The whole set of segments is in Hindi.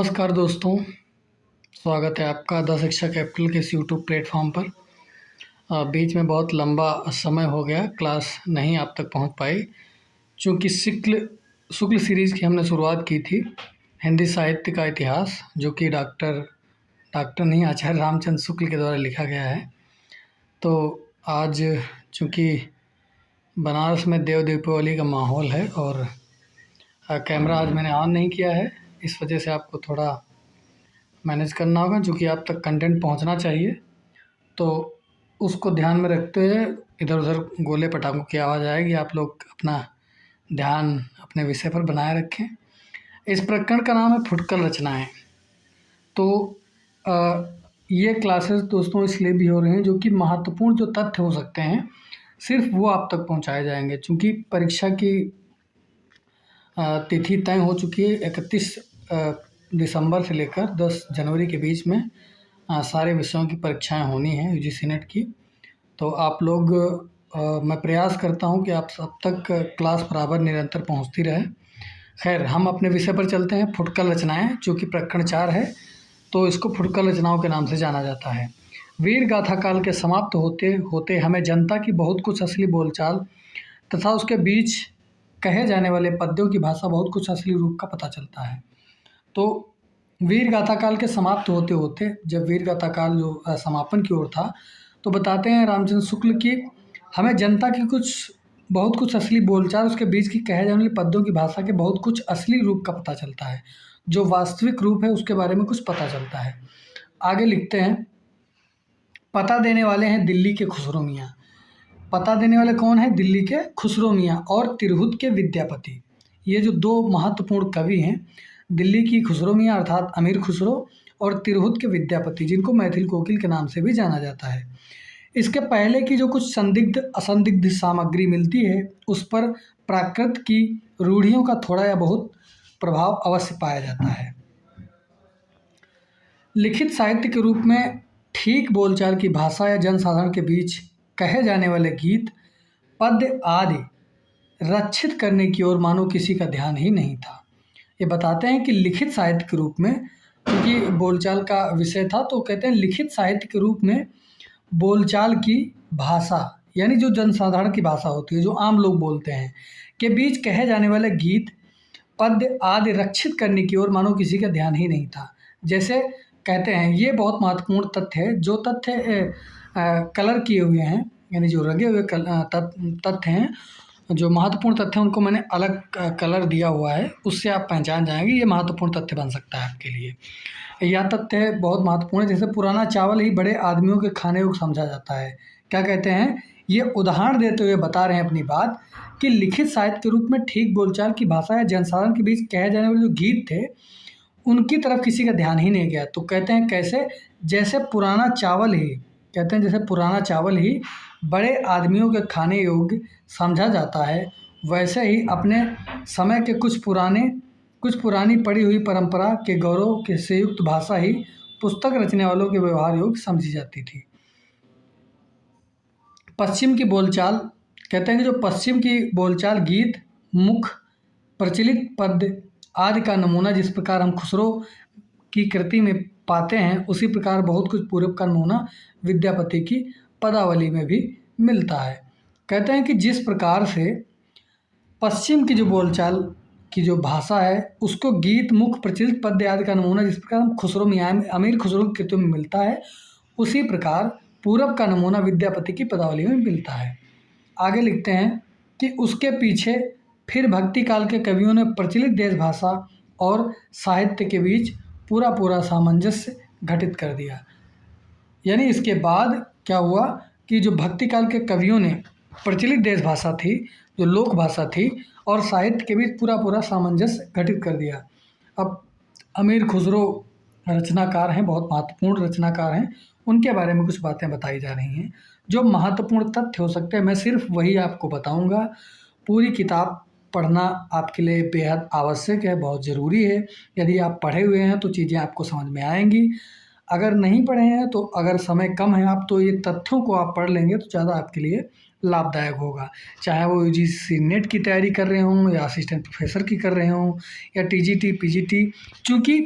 नमस्कार दोस्तों, स्वागत है आपका द शिक्षा कैपिटल के इस यूट्यूब प्लेटफॉर्म पर। बीच में बहुत लंबा समय हो गया, क्लास नहीं आप तक पहुंच पाई। चूँकि शुक्ल सीरीज़ की हमने शुरुआत की थी, हिंदी साहित्य का इतिहास, जो कि डॉक्टर नहीं आचार्य रामचंद्र शुक्ल के द्वारा लिखा गया है। तो आज चूँकि बनारस में देव दीपावली का माहौल है और कैमरा आज मैंने ऑन नहीं किया है, इस वजह से आपको थोड़ा मैनेज करना होगा, जो कि आप तक कंटेंट पहुंचना चाहिए। तो उसको ध्यान में रखते हुए इधर उधर गोले पटाखों की आवाज़ आएगी, आप लोग अपना ध्यान अपने विषय पर बनाए रखें। इस प्रकरण का नाम है फुटकर रचनाएं। तो ये क्लासेस दोस्तों इसलिए भी हो रहे हैं, जो कि महत्वपूर्ण जो तथ्य हो सकते हैं सिर्फ वो आप तक पहुंचाए जाएंगे। चूँकि परीक्षा की तिथि तय हो चुकी है, 31 दिसंबर से लेकर 10 जनवरी के बीच में सारे विषयों की परीक्षाएं होनी हैं यूजीसी नेट की। तो आप लोग मैं प्रयास करता हूं कि आप सब तक क्लास बराबर निरंतर पहुंचती रहे। खैर, हम अपने विषय पर चलते हैं। फुटकर रचनाएं, जो कि प्रकरण 4 है, तो इसको फुटकर रचनाओं के नाम से जाना जाता है। वीर गाथा काल के समाप्त होते होते हमें जनता की बहुत कुछ असली बोलचाल तथा उसके बीच कहे जाने वाले पद्यों की भाषा बहुत कुछ असली रूप का पता चलता है। तो वीर गाथा काल के समाप्त होते होते, जब वीर गाथा काल जो समापन की ओर था, तो बताते हैं रामचंद्र शुक्ल की हमें जनता की बहुत कुछ असली बोलचाल, उसके बीच की कहे जाने वाली पद्यों की भाषा के बहुत कुछ असली रूप का पता चलता है। जो वास्तविक रूप है उसके बारे में कुछ पता चलता है। आगे लिखते हैं, पता देने वाले हैं दिल्ली के खुसरो मियाँ। पता देने वाले कौन है? दिल्ली के खुसरो मियाँ और तिरहुत के विद्यापति। ये जो दो महत्वपूर्ण कवि हैं, दिल्ली की खुसरो मियाँ अर्थात अमीर खुसरो और तिरहुत के विद्यापति, जिनको मैथिल कोकिल के नाम से भी जाना जाता है। इसके पहले की जो कुछ संदिग्ध असंदिग्ध सामग्री मिलती है, उस पर प्राकृत की रूढ़ियों का थोड़ा या बहुत प्रभाव अवश्य पाया जाता है। लिखित साहित्य के रूप में ठीक बोलचाल की भाषा या जनसाधारण के बीच कहे जाने वाले गीत, पद्य आदि रक्षित करने की ओर मानो किसी का ध्यान ही नहीं था। ये बताते हैं कि लिखित साहित्य के रूप में, क्योंकि बोलचाल का विषय था, तो कहते हैं लिखित साहित्य के रूप में बोलचाल की भाषा, यानी जो जनसाधारण की भाषा होती है, जो आम लोग बोलते हैं, के बीच कहे जाने वाले गीत, पद्य आदि रक्षित करने की ओर मानो किसी का ध्यान ही नहीं था। जैसे कहते हैं, ये बहुत महत्वपूर्ण तथ्य है। जो तथ्य कलर किए हुए हैं, यानी जो रंगे हुए तथ्य हैं, जो महत्वपूर्ण तथ्य हैं, उनको मैंने अलग कलर दिया हुआ है, उससे आप पहचान जाएंगे ये महत्वपूर्ण तथ्य बन सकता है आपके लिए। यह तथ्य बहुत महत्वपूर्ण है। जैसे पुराना चावल ही बड़े आदमियों के खाने को समझा जाता है। क्या कहते हैं? ये उदाहरण देते हुए बता रहे हैं अपनी बात कि लिखित साहित्य के रूप में ठीक बोलचाल की भाषा या जनसाधारण के बीच कहे जाने वाले जो गीत थे, उनकी तरफ किसी का ध्यान ही नहीं गया। तो कहते हैं कैसे? जैसे पुराना चावल ही, कहते हैं जैसे पुराना चावल ही बड़े आदमियों के खाने योग्य समझा जाता है, वैसे ही अपने समय के कुछ पुरानी पड़ी हुई परंपरा के गौरव के से युक्त भाषा ही पुस्तक रचने वालों के व्यवहार योग्य समझी जाती थी। पश्चिम की बोलचाल, कहते हैं कि जो पश्चिम की बोलचाल, गीत, मुख, प्रचलित पद्य आदि का नमूना जिस प्रकार हम खुसरो की कृति में पाते हैं, उसी प्रकार बहुत कुछ पूर्व का नमूना विद्यापति की पदावली में भी मिलता है। कहते हैं कि जिस प्रकार से पश्चिम की जो बोलचाल की जो भाषा है, उसको गीत, मुख, प्रचलित पद्य आदि का नमूना जिस प्रकार हम खुसरो मियाँ अमीर खुसरो की कृतियों में मिलता है, उसी प्रकार पूरब का नमूना विद्यापति की पदावली में मिलता है। आगे लिखते हैं कि उसके पीछे फिर भक्ति काल के कवियों ने प्रचलित देश भाषा और साहित्य के बीच पूरा सामंजस्य घटित कर दिया। यानी इसके बाद क्या हुआ कि जो भक्ति काल के कवियों ने प्रचलित देश भाषा थी, जो लोक भाषा थी, और साहित्य के बीच पूरा सामंजस्य घटित कर दिया। अब अमीर खुसरो रचनाकार हैं, बहुत महत्वपूर्ण रचनाकार हैं, उनके बारे में कुछ बातें बताई जा रही हैं जो महत्वपूर्ण तथ्य हो सकते हैं। मैं सिर्फ वही आपको बताऊंगा। पूरी किताब पढ़ना आपके लिए बेहद आवश्यक है, बहुत ज़रूरी है। यदि आप पढ़े हुए हैं तो चीज़ें आपको समझ में आएंगी। अगर नहीं पढ़े हैं, तो अगर समय कम है आप, तो ये तथ्यों को आप पढ़ लेंगे तो ज़्यादा आपके लिए लाभदायक होगा। चाहे वो यूजीसी नेट की तैयारी कर रहे हों, या असिस्टेंट प्रोफेसर की कर रहे हों, या टीजीटी पीजीटी। चूँकि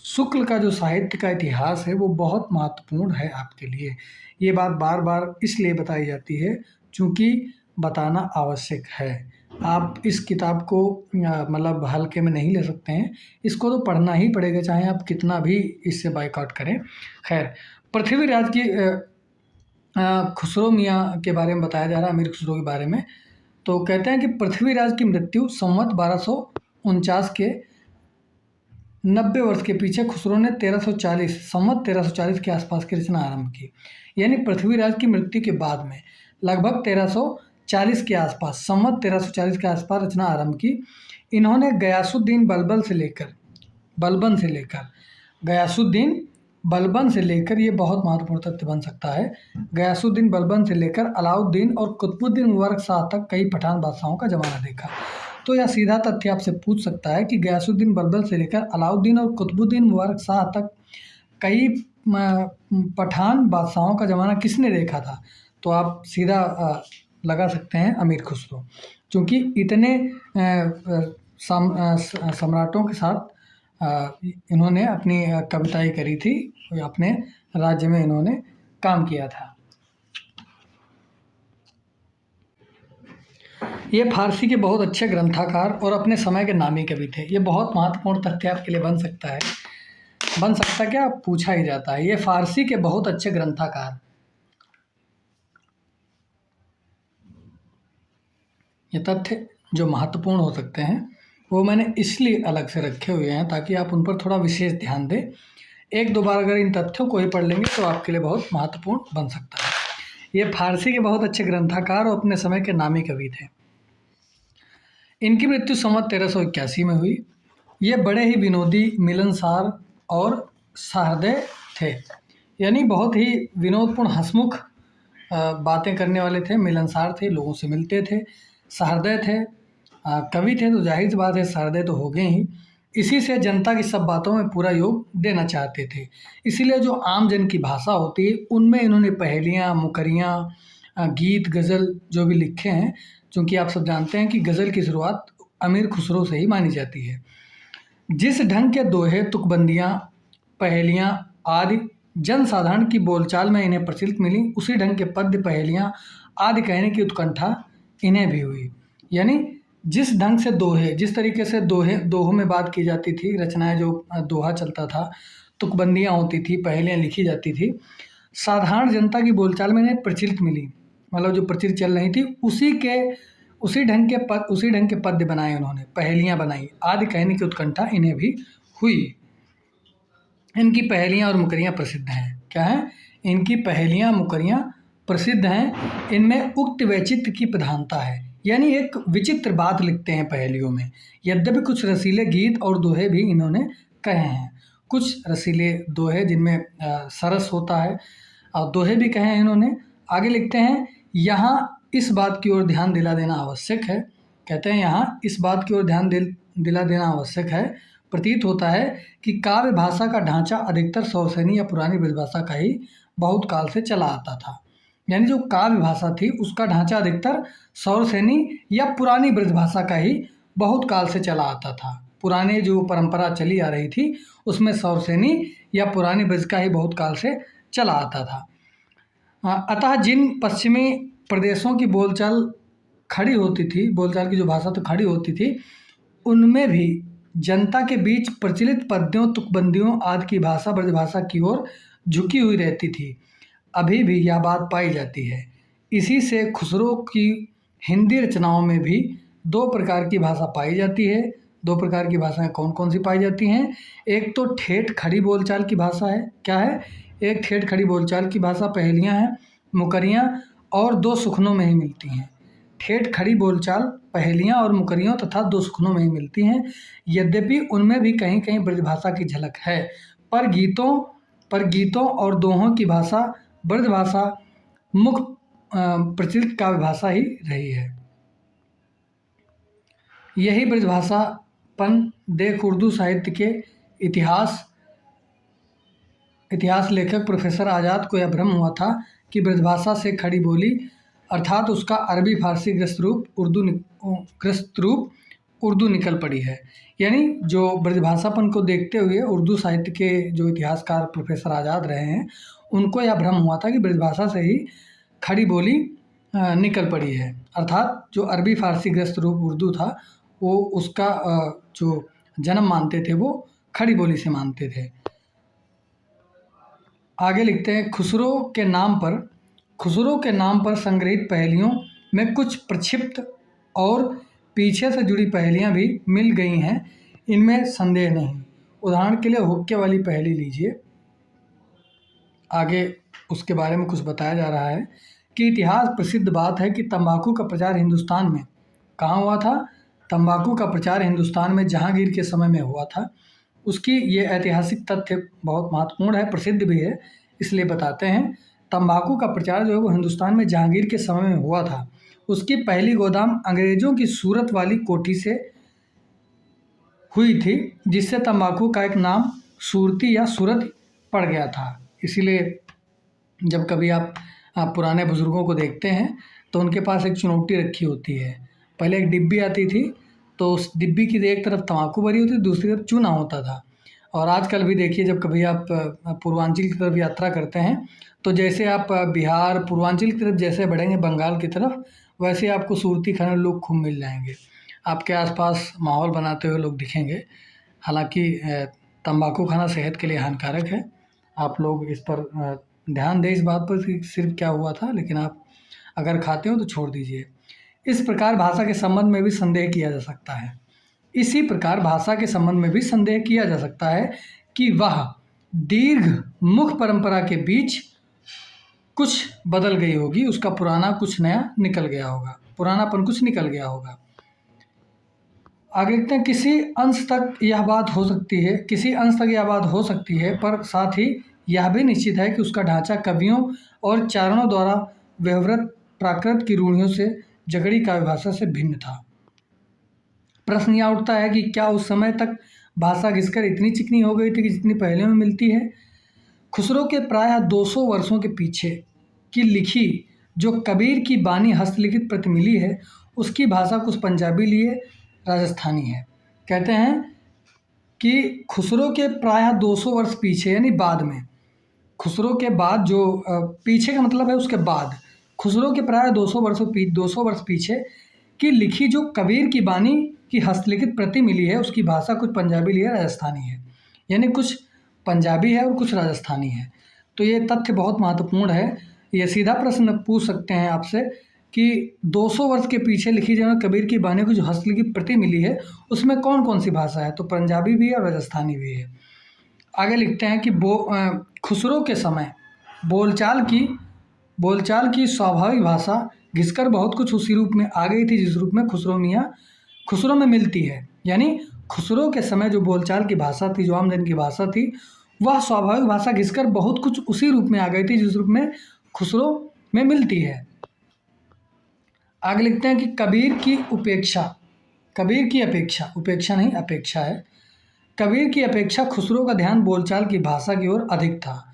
शुक्ल का जो साहित्य का इतिहास है वो बहुत महत्वपूर्ण है आपके लिए। ये बात बार बार इसलिए बताई जाती है चूँकि बताना आवश्यक है। आप इस किताब को मतलब हल्के में नहीं ले सकते हैं, इसको तो पढ़ना ही पड़ेगा चाहे आप कितना भी इससे बायकॉट करें। खैर, पृथ्वीराज की खुसरो मियाँ के बारे में बताया जा रहा है, अमीर खुसरो के बारे में। तो कहते हैं कि पृथ्वीराज की मृत्यु संवत 1249 के 90 वर्ष के पीछे खुसरो ने 1340 संवत 1340 के आसपास की रचना आरंभ की। यानी पृथ्वीराज की मृत्यु के बाद में लगभग 1340 के आसपास संवत 1340 के आसपास रचना आरंभ की। इन्होंने गयासुद्दीन बलबन से लेकर गयासुद्दीन बलबन से लेकर, ये बहुत महत्वपूर्ण तथ्य बन सकता है, गयासुद्दीन बलबन से लेकर अलाउद्दीन और कुतुबुद्दीन मुबारक शाह तक कई पठान बादशाहों का जमाना देखा। तो यह सीधा तथ्य आपसे पूछ सकता है कि गयासुद्दीन बलबन से लेकर अलाउद्दीन और कुतुबुद्दीन मुबारक शाह तक कई पठान बादशाहों का ज़माना किसने देखा था? तो आप सीधा लगा सकते हैं अमीर खुसरो, क्योंकि इतने सम्राटों के साथ इन्होंने अपनी कविताएं करी थी, अपने राज्य में इन्होंने काम किया था। ये फारसी के बहुत अच्छे ग्रंथकार और अपने समय के नामी कवि थे। ये बहुत महत्वपूर्ण तथ्य आपके लिए बन सकता है क्या, पूछा ही जाता है। ये फारसी के बहुत अच्छे ग्रंथकार, ये तथ्य जो महत्वपूर्ण हो सकते हैं वो मैंने इसलिए अलग से रखे हुए हैं ताकि आप उन पर थोड़ा विशेष ध्यान दें। एक दो बार अगर इन तथ्यों को ही पढ़ लेंगे तो आपके लिए बहुत महत्वपूर्ण बन सकता है। ये फारसी के बहुत अच्छे ग्रंथकार और अपने समय के नामी कवि थे। इनकी मृत्यु संवत 1381 में हुई। ये बड़े ही विनोदी, मिलनसार और सहृदय थे, यानी बहुत ही विनोदपूर्ण, हंसमुख बातें करने वाले थे, मिलनसार थे, लोगों से मिलते थे, सहृदय थे, कवि थे तो जाहिर सी बात है सहृदय तो हो गए ही। इसी से जनता की सब बातों में पूरा योग देना चाहते थे। इसीलिए जो आम जन की भाषा होती है उनमें इन्होंने पहेलियाँ, मुकरियाँ, गीत, गज़ल जो भी लिखे हैं, क्योंकि आप सब जानते हैं कि गज़ल की शुरुआत अमीर खुसरो से ही मानी जाती है। जिस ढंग के दोहे, तुकबंदियाँ, पहेलियाँ आदि जनसाधारण की बोलचाल में इन्हें प्रचलित मिली, उसी ढंग के पद्य, पहेलियाँ आदि कहने की उत्कंठा इन्हें भी हुई। यानी जिस ढंग से दोहे, जिस तरीके से दोहों में बात की जाती थी, रचनाएं जो दोहा चलता था, तुकबंदियाँ होती थी, पहेलियाँ लिखी जाती थी, साधारण जनता की बोलचाल में इन्हें प्रचलित मिली, मतलब जो प्रचलित चल रही थी उसी ढंग के पद्य बनाए उन्होंने, पहेलियाँ बनाई, आदि कहने की उत्कंठा इन्हें भी हुई। इनकी पहेलियाँ और मुकरियाँ प्रसिद्ध हैं। क्या है? इनकी पहेलियाँ, मुकरियाँ प्रसिद्ध हैं। इनमें उक्त वैचित्र की प्रधानता है, यानी एक विचित्र बात लिखते हैं पहेलियों में। यद्यपि कुछ रसीले गीत और दोहे भी इन्होंने कहे हैं, कुछ रसीले दोहे जिनमें सरस होता है और दोहे भी कहे हैं इन्होंने। आगे लिखते हैं, यहाँ इस बात की ओर ध्यान दिला देना आवश्यक है। कहते हैं यहाँ इस बात की ओर ध्यान दिला देना आवश्यक है। प्रतीत होता है कि काव्य भाषा का ढांचा अधिकतर सौरसेनी या पुरानी ब्रजभाषा का ही बहुत काल से चला आता था। यानी जो काव्य भाषा थी उसका ढांचा अधिकतर सौरसेनी या पुरानी ब्रजभाषा का ही बहुत काल से चला आता था। पुराने जो परंपरा चली आ रही थी उसमें सौरसेनी या पुरानी ब्रज का ही बहुत काल से चला आता था। अतः जिन पश्चिमी प्रदेशों की बोलचाल खड़ी होती थी, बोलचाल की जो भाषा तो खड़ी होती थी, उनमें भी जनता के बीच प्रचलित पद्यों, तुकबंदियों आदि की भाषा ब्रजभाषा की ओर झुकी हुई रहती थी। अभी भी यह बात पाई जाती है। इसी से खुसरो की हिंदी रचनाओं में भी दो प्रकार की भाषा पाई जाती है। दो प्रकार की भाषाएं कौन कौन सी पाई जाती हैं? एक तो ठेठ खड़ी बोलचाल की भाषा है। क्या है? एक ठेठ खड़ी बोलचाल की भाषा पहेलियाँ हैं, मुकरियाँ और दो सुखनों में ही मिलती हैं। ठेठ खड़ी बोलचाल पहेलियाँ और मुकरियों तथा दो सुखनों में ही मिलती हैं। यद्यपि उनमें भी कहीं कहीं ब्रजभाषा की झलक है, पर गीतों और दोहों की भाषा ब्रजभाषा मुख्य प्रचलित काव्य भाषा ही रही है। यही ब्रजभाषापन देख उर्दू साहित्य के इतिहास लेखक प्रोफेसर आज़ाद को यह भ्रम हुआ था कि ब्रजभाषा से खड़ी बोली अर्थात उसका अरबी फारसी ग्रस्त रूप उर्दू निकल पड़ी है। यानी जो ब्रजभाषापन को देखते हुए उर्दू साहित्य के जो इतिहासकार प्रोफेसर आज़ाद रहे हैं, उनको यह भ्रम हुआ था कि ब्रजभाषा से ही खड़ी बोली निकल पड़ी है, अर्थात जो अरबी फ़ारसी ग्रस्त रूप उर्दू था वो उसका जो जन्म मानते थे वो खड़ी बोली से मानते थे। आगे लिखते हैं, खुसरो के नाम पर संग्रहित पहेलियों में कुछ प्रक्षिप्त और पीछे से जुड़ी पहेलियाँ भी मिल गई हैं, इनमें संदेह नहीं। उदाहरण के लिए हुक्के वाली पहेली लीजिए। आगे उसके बारे में कुछ बताया जा रहा है कि इतिहास प्रसिद्ध बात है कि तंबाकू का प्रचार हिंदुस्तान में कहाँ हुआ था। तंबाकू का प्रचार हिंदुस्तान में जहांगीर के समय में हुआ था। उसकी ये ऐतिहासिक तथ्य बहुत महत्वपूर्ण है, प्रसिद्ध भी है, इसलिए बताते हैं। तंबाकू का प्रचार जो है वो हिंदुस्तान में जहांगीर के समय में हुआ था। उसकी पहली गोदाम अंग्रेज़ों की सूरत वाली कोठी से हुई थी, जिससे तंबाकू का एक नाम सूरती या सूरत पड़ गया था। इसीलिए जब कभी आप पुराने बुज़ुर्गों को देखते हैं तो उनके पास एक चुनौती रखी होती है। पहले एक डिब्बी आती थी, तो उस डिब्बी की एक तरफ तंबाकू भरी होती थी, दूसरी तरफ चूना होता था। और आजकल भी देखिए, जब कभी आप पूर्वांचल की तरफ यात्रा करते हैं तो जैसे आप बिहार पूर्वांचल की तरफ जैसे बढ़ेंगे बंगाल की तरफ, वैसे आपको सूरती खाने लोग खूब मिल जाएंगे। आपके आसपास माहौल बनाते हुए लोग दिखेंगे। हालांकि तंबाकू खाना सेहत के लिए हानिकारक है। आप लोग इस पर ध्यान दें, इस बात पर कि सिर्फ क्या हुआ था, लेकिन आप अगर खाते हो तो छोड़ दीजिए। इस प्रकार भाषा के संबंध में भी संदेह किया जा सकता है। इसी प्रकार भाषा के संबंध में भी संदेह किया जा सकता है कि वह दीर्घ मुख परंपरा के बीच कुछ बदल गई होगी, उसका पुराना कुछ नया निकल गया होगा, पुरानापन कुछ निकल गया होगा। आगे देखते हैं, किसी अंश तक यह बात हो सकती है, पर साथ ही यह भी निश्चित है कि उसका ढांचा कवियों और चारणों द्वारा व्यवहृत प्राकृत की रूढ़ियों से जगड़ी काव्य भाषा से भिन्न था। प्रश्न यह उठता है कि क्या उस समय तक भाषा घिसकर इतनी चिकनी हो गई थी कि जितनी पहले में मिलती है। खुसरो के प्रायः 200 वर्षों के पीछे की लिखी जो कबीर की बानी हस्तलिखित प्रति मिली है, उसकी भाषा कुछ पंजाबी लिए राजस्थानी है। कहते हैं कि खुसरो के प्रायः 200 वर्ष पीछे, यानी बाद में, खुसरो के बाद जो पीछे का मतलब है उसके बाद, खुसरो के प्रायः 200 वर्ष पीछे की लिखी जो कबीर की बानी की हस्तलिखित प्रति मिली है, उसकी भाषा कुछ पंजाबी लिए राजस्थानी है। यानी कुछ पंजाबी है और कुछ राजस्थानी है। तो ये तथ्य बहुत महत्वपूर्ण है। ये सीधा प्रश्न पूछ सकते हैं आपसे कि 200 वर्ष के पीछे लिखी जो कबीर की बानी को जो हस्तलिखित प्रति मिली है, उसमें कौन कौन सी भाषा है, तो पंजाबी भी है और राजस्थानी भी है। आगे लिखते हैं कि खुसरो के समय बोलचाल की स्वाभाविक भाषा घिसकर बहुत कुछ उसी रूप में आ गई थी जिस रूप में खुसरो में मिलती है। यानी खुसरो के समय जो बोलचाल की भाषा थी, जो आमजन की भाषा थी, वह स्वाभाविक भाषा घिसकर बहुत कुछ उसी रूप में आ गई थी जिस रूप में खुसरो में मिलती है। आगे लिखते हैं कि कबीर की अपेक्षा खुसरो का ध्यान बोलचाल की भाषा की ओर अधिक था,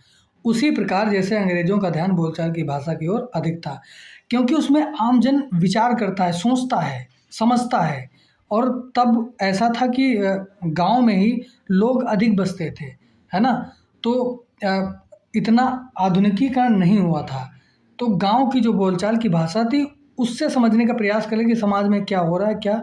उसी प्रकार जैसे अंग्रेजों का ध्यान बोलचाल की भाषा की ओर अधिक था, क्योंकि उसमें आमजन विचार करता है, सोचता है, समझता है। और तब ऐसा था कि गांव में ही लोग अधिक बसते थे, है ना। तो इतना आधुनिकीकरण नहीं हुआ था, तो गांव की जो बोलचाल की भाषा थी उससे समझने का प्रयास करें कि समाज में क्या हो रहा है, क्या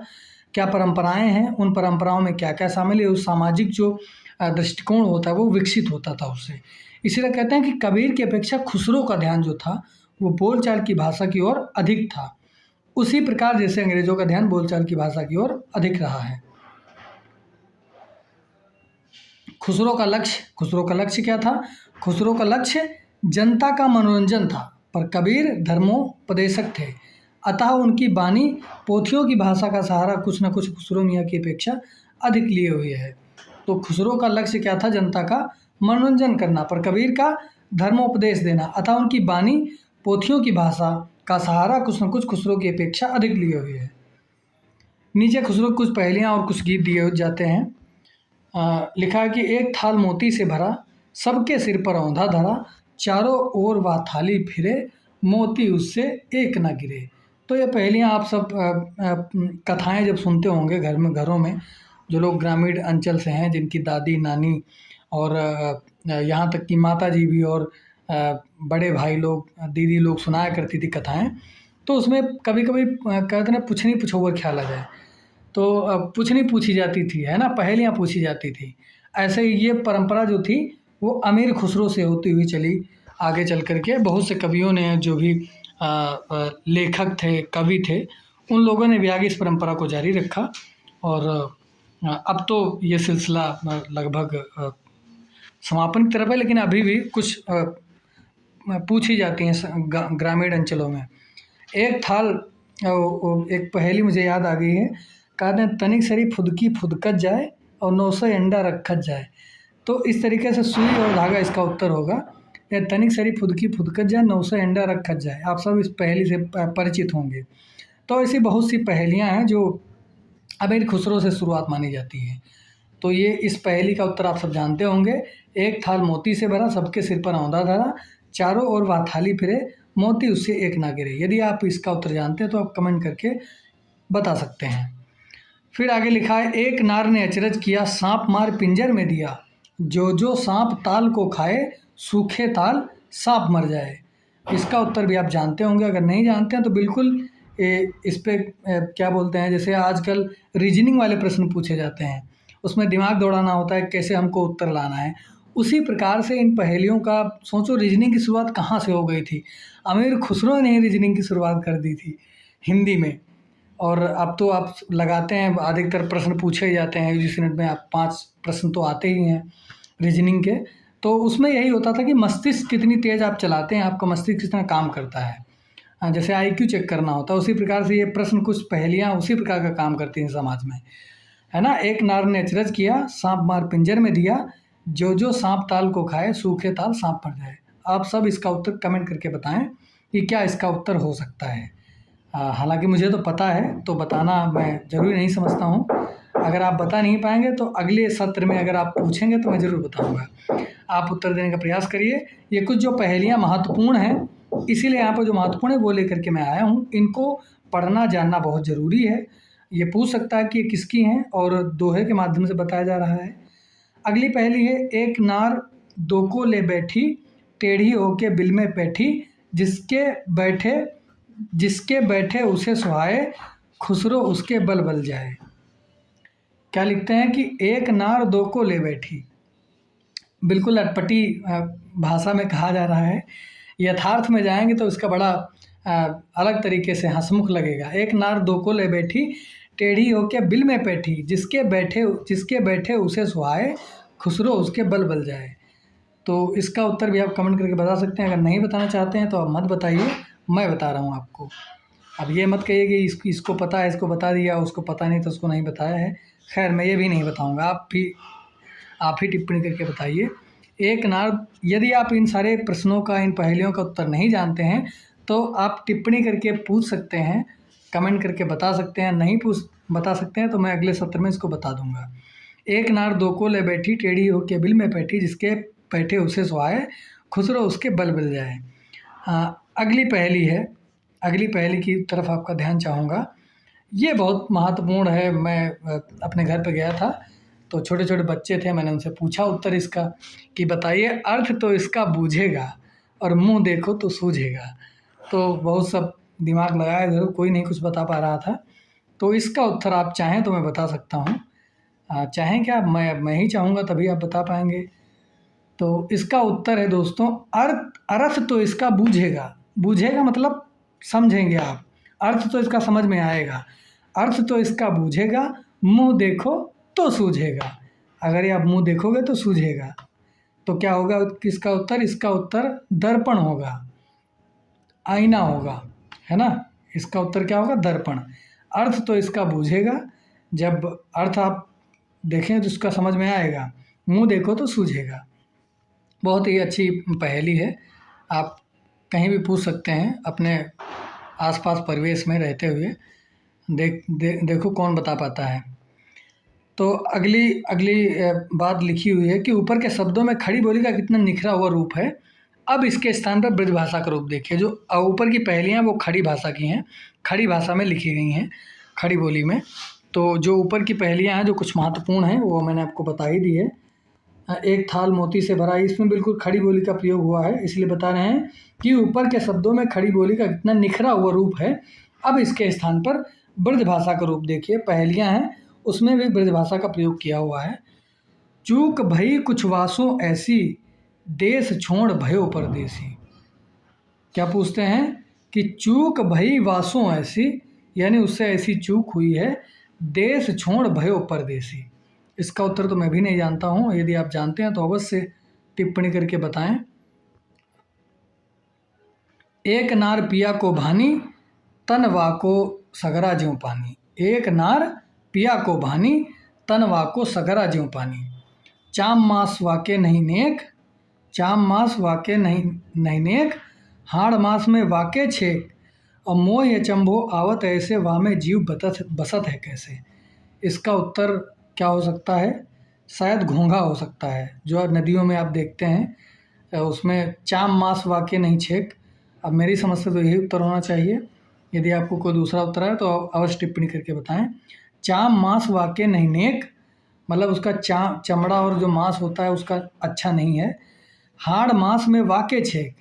क्या परंपराएं हैं, उन परंपराओं में क्या क्या शामिल है। उस सामाजिक जो दृष्टिकोण होता है वो विकसित होता था उससे। इसीलिए कहते हैं कि कबीर की अपेक्षा खुसरो का ध्यान जो था वो बोलचाल की भाषा की ओर अधिक था, उसी प्रकार जैसे अंग्रेजों का ध्यान बोलचाल की भाषा की ओर अधिक रहा है। खुसरो का लक्ष्य क्या था? खुसरो का लक्ष्य जनता का मनोरंजन था, पर कबीर धर्मोपदेशक थे, अतः उनकी बानी पोथियों की भाषा का सहारा कुछ न कुछ खुसरो मियाँ की अपेक्षा अधिक लिए हुए है। तो खुसरो का लक्ष्य क्या था? जनता का मनोरंजन करना, पर कबीर का धर्मोपदेश देना, अतः उनकी बानी पोथियों की भाषा का सहारा कुछ न कुछ खुसरो की अपेक्षा अधिक लिए हुए है। नीचे खुसरो कुछ पहेलियाँ और कुछ गीत दिए जाते हैं। लिखा है कि एक थाल मोती से भरा, सबके सिर पर औंधा धरा, चारों ओर वह थाली फिरे, मोती उससे एक न गिरे। तो ये पहेलियाँ आप सब कथाएं जब सुनते होंगे घरों में, जो लोग ग्रामीण अंचल से हैं, जिनकी दादी नानी और यहाँ तक कि माता जी भी और बड़े भाई लोग, दीदी लोग सुनाया करती थी कथाएँ, तो उसमें कभी-कभी कहते ना पुछनी पुछोवर ख्याल आ जाए, तो पूछनी पूछी जाती थी, है ना? पहेलियाँ पूछी जाती थी। ऐसे ही ये परंपरा जो थी वो अमीर खुसरो से होती हुई चली आगे चल कर के। बहुत से कवियों ने, जो भी लेखक थे, कवि थे, उन लोगों ने भी आगे इस परंपरा को जारी रखा और अब तो ये सिलसिला लगभग समापन की तरफ है, लेकिन अभी भी कुछ पूछी जाती हैं ग्रामीण अंचलों में। एक थाल एक पहेली मुझे याद आ गई है, कहते हैं तनिक सरी फुदकी फुदकत जाए और 900 अंडा रखत जाए। तो इस तरीके से सुई और धागा इसका उत्तर होगा। या तनिक सरी फुदकी फुदकत जाए 900 अंडा रखत जाए। आप सब इस पहेली से परिचित होंगे। तो ऐसी बहुत सी पहेलियाँ हैं जो अमीर खुसरो से शुरुआत मानी जाती है। तो ये इस पहेली का उत्तर आप सब जानते होंगे। एक थाल मोती से भरा, सबके सिर पर औंधा धरा, चारों ओर वह थाली फिरे, मोती उससे एक ना गिरे। यदि आप इसका उत्तर जानते हैं तो आप कमेंट करके बता सकते हैं। फिर आगे लिखा है, एक नार ने अचरज किया, सांप मार पिंजर में दिया, जो जो सांप ताल को खाए, सूखे ताल सांप मर जाए। इसका उत्तर भी आप जानते होंगे। अगर नहीं जानते हैं तो बिल्कुल इस पे क्या बोलते हैं, जैसे आजकल रीजनिंग वाले प्रश्न पूछे जाते हैं, उसमें दिमाग दौड़ाना होता है, कैसे हमको उत्तर लाना है। उसी प्रकार से इन पहेलियों का सोचो, रीजनिंग की शुरुआत कहाँ से हो गई थी। अमीर खुसरो ने रीजनिंग की शुरुआत कर दी थी हिंदी में। और अब तो आप लगाते हैं, अधिकतर प्रश्न पूछे ही जाते हैं यूजीसी नेट में। आप 5 प्रश्न तो आते ही हैं रीजनिंग के। तो उसमें यही होता था कि मस्तिष्क कितनी तेज़ आप चलाते हैं, आपका मस्तिष्क कितना काम करता है। जैसे IQ चेक करना होता है, उसी प्रकार से ये प्रश्न, कुछ पहेलियाँ उसी प्रकार का काम करती हैं समाज में, है ना। एक नार ने अचरज किया, सांप मार पिंजर में दिया, जो जो सांप ताल को खाए, सूखे ताल सांप मर जाए। आप सब इसका उत्तर कमेंट करके बताएं कि क्या इसका उत्तर हो सकता है। हालांकि मुझे तो पता है, तो बताना मैं ज़रूरी नहीं समझता हूँ। अगर आप बता नहीं पाएंगे तो अगले सत्र में अगर आप पूछेंगे तो मैं ज़रूर बताऊँगा। आप उत्तर देने का प्रयास करिए। ये कुछ जो पहेलियाँ महत्वपूर्ण हैं, इसीलिए यहाँ पर जो महत्वपूर्ण है वो लेकर के मैं आया हूँ। इनको पढ़ना जानना बहुत ज़रूरी है। ये पूछ सकता है कि ये किसकी हैं, और दोहे के माध्यम से बताया जा रहा है। अगली पहेली है, एक नार दो को ले बैठी, टेढ़ी होके बिल में बैठी, जिसके बैठे उसे सुहाए, खुसरो उसके बल बल जाए। क्या लिखते हैं कि एक नार दो को ले बैठी। बिल्कुल अटपटी भाषा में कहा जा रहा है। यथार्थ में जाएंगे तो इसका बड़ा अलग तरीके से हंसमुख लगेगा। एक नार दो को ले बैठी, टेढ़ी होके बिल में बैठी, जिसके बैठे उसे सुहाए, खुसरो उसके बल बल जाए। तो इसका उत्तर भी आप कमेंट करके बता सकते हैं। अगर नहीं बताना चाहते हैं तो आप मत बताइए, मैं बता रहा हूँ आपको। अब ये मत कहिए कि इसको पता है, इसको बता दिया, उसको पता नहीं तो उसको नहीं बताया है। खैर, मैं ये भी नहीं बताऊँगा, आप ही टिप्पणी करके बताइए। एक नार, यदि आप इन सारे प्रश्नों का, इन पहेलियों का उत्तर नहीं जानते हैं तो आप टिप्पणी करके पूछ सकते हैं, कमेंट करके बता सकते हैं। नहीं बता सकते हैं तो मैं अगले सत्र में इसको बता दूंगा। एक नार दो को ले बैठी, टेढ़ी होके बिल में बैठी, जिसके बैठे उसे सुहाए, खुसरो उसके बल बल जाए। अगली पहेली की तरफ आपका ध्यान चाहूँगा। ये बहुत महत्वपूर्ण है। मैं अपने घर पे गया था तो छोटे छोटे बच्चे थे, मैंने उनसे पूछा उत्तर इसका कि बताइए, अर्थ तो इसका बूझेगा और मुंह देखो तो सूझेगा। तो बहुत सब दिमाग लगाया, ज़रूर कोई नहीं कुछ बता पा रहा था। तो इसका उत्तर आप चाहें तो मैं बता सकता हूँ। चाहें क्या, मैं ही चाहूँगा तभी आप बता पाएंगे। तो इसका उत्तर है दोस्तों, अर्थ तो इसका बूझेगा मतलब समझेंगे आप। अर्थ तो इसका समझ में आएगा, अर्थ तो इसका बूझेगा, मुंह देखो तो सूझेगा। अगर ये आप मुंह देखोगे तो सूझेगा। तो क्या होगा किसका उत्तर? इसका उत्तर दर्पण होगा, आईना होगा, है ना। इसका उत्तर क्या होगा? दर्पण। अर्थ तो इसका बूझेगा, जब अर्थ आप देखें तो इसका समझ में आएगा, मुंह देखो तो सूझेगा। बहुत ही अच्छी पहेली है, आप कहीं भी पूछ सकते हैं अपने आसपास परिवेश में रहते हुए। देखो कौन बता पाता है। तो अगली बात लिखी हुई है कि ऊपर के शब्दों में खड़ी बोली का कितना निखरा हुआ रूप है। अब इसके स्थान पर ब्रज भाषा का रूप देखिए। जो ऊपर की पहेलियाँ वो खड़ी भाषा की हैं, खड़ी भाषा में लिखी गई हैं, खड़ी बोली में। तो जो ऊपर की पहेलियाँ हैं जो कुछ महत्वपूर्ण हैं वो मैंने आपको बता ही दी है। एक थाल मोती से भरा, इसमें बिल्कुल खड़ी बोली का प्रयोग हुआ है, इसलिए बता रहे हैं कि ऊपर के शब्दों में खड़ी बोली का कितना निखरा हुआ रूप है। अब इसके स्थान पर ब्रज भाषा का रूप देखिए, पहेलियाँ हैं उसमें भी ब्रज भाषा का प्रयोग किया हुआ है। चूक भई कुछ वासों ऐसी, देश छोड़ भयो परदेसी। क्या पूछते हैं कि चूक भई वासों ऐसी, यानी उससे ऐसी चूक हुई है, देश छोड़ भयो परदेसी। इसका उत्तर तो मैं भी नहीं जानता हूँ, यदि आप जानते हैं तो अवश्य टिप्पणी करके बताएं। एक नार पिया को भानी, तन वाको सगरा ज्यों पानी। एक नार पिया को भानी, तन वाको सगरा ज्यों पानी। चाम मास वाके नहीं नेक, चाम मास वाके नहीं नेक, हाड़ मास में वाके छेक, और मोह अचंभो आवत ऐसे, वामे जीव बसत है कैसे। इसका उत्तर क्या हो सकता है? शायद घोंघा हो सकता है, जो नदियों में आप देखते हैं उसमें चाम मास वाके नहीं छेक। अब मेरी समझ से तो यही उत्तर होना चाहिए, यदि आपको कोई दूसरा उत्तर है तो अवश्य टिप्पणी करके बताएं। चाम मास वाके नहीं नेक, मतलब उसका चमड़ा और जो मांस होता है उसका अच्छा नहीं है। हाड़ मांस में वाके छेक,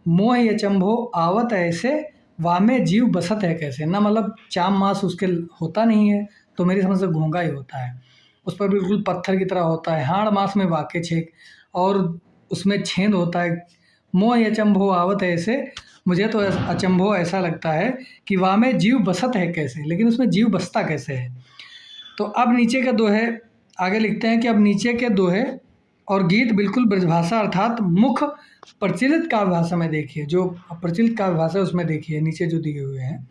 मोह अचंभो आवत ऐसे, वामे जीव बसत है कैसे। ना मतलब चाम मांस उसके होता नहीं है, तो मेरी समझ से घोंघा ही होता है। उस पर बिल्कुल पत्थर की तरह होता है। हाड़ मांस में वाके छेक, और उसमें छेद होता है। मोह अचंभो आवत ऐसे, मुझे तो अचंभो ऐसा लगता है कि वामे जीव बसत है कैसे, लेकिन उसमें जीव बसता कैसे है। तो अब नीचे के दोहे आगे लिखते हैं कि अब नीचे के दोहे और गीत बिल्कुल ब्रजभाषा अर्थात मुख प्रचलित काव्य भाषा में देखिए। जो प्रचलित काव्य भाषा है उसमें देखिए नीचे जो दिए हुए हैं।